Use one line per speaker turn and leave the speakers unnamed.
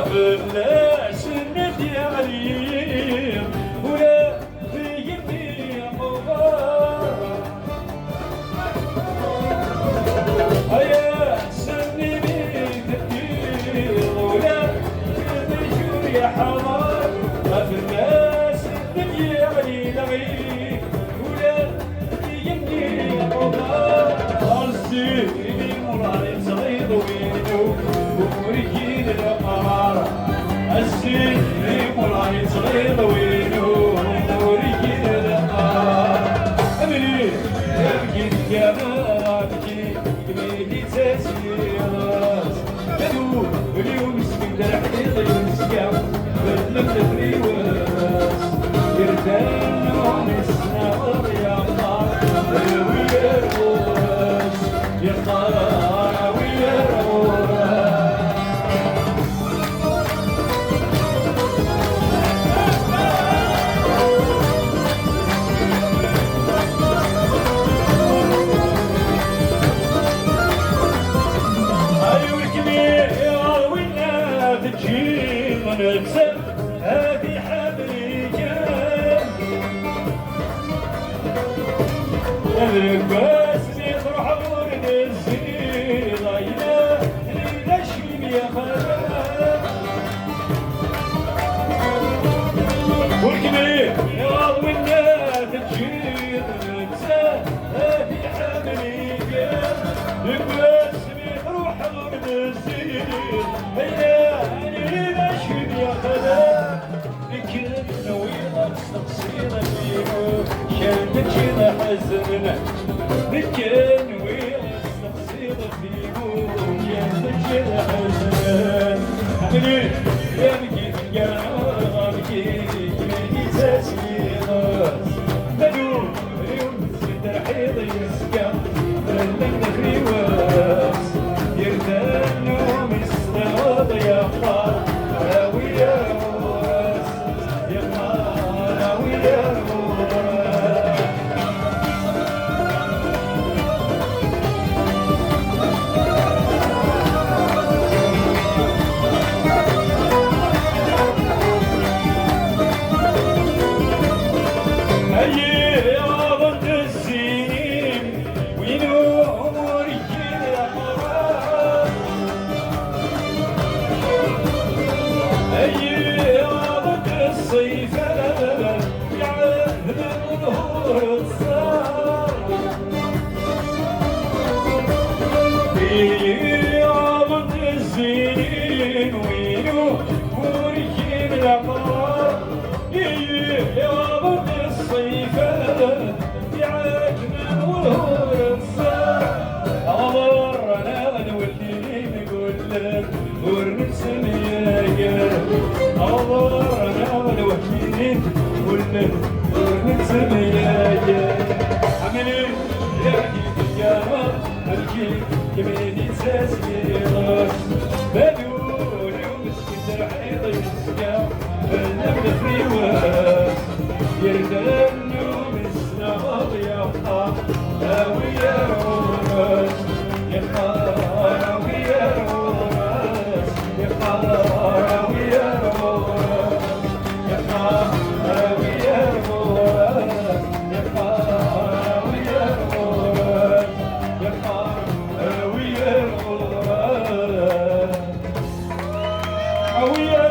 بلاش ندي عليم ولا في يدي مغار هيا سني بيدي ولا في يا حمار بلاش ندي عليم ولا في يدي مغار أرسلني مراري صغير وينو ورجيل القمر السيدي مراري صغير وينو ورجيل القمر أمني يبكي يا بابكي يبكي تسيرات بدو اليوم سكن الحديد يمسكا بدلم الفريواس يردانهم السناور يا الله ويا الراس يا الله ويا الراس نكسب هذه حبريكان القاس يفرح ورد الزين غينا لنشم يا خلال والكبير يا والناس تجيب نكسب هذه حبريكان القاس يفرح ورد الزين غينا يا خلا لكن ويضا تقصير فيكو شلتك شي حزننا لكن ويضا تقصير فيكو شلتك شي حزننا عملي يا بكي يا غابكي يميني تسيرات بدو اليوم زيد الحيض يسكا لن نخريواس يردانو من السنوات يا خال يميني تسيرات بدون يوم سكت الحيض يسكا بلم الفريواس يردنو من السنوات يا خال ويا الراس يا خال ويا الراس يا خال ويا الراس يا خال ويا الراس يا خال ويا الراس يا خال ويا الغراب ويا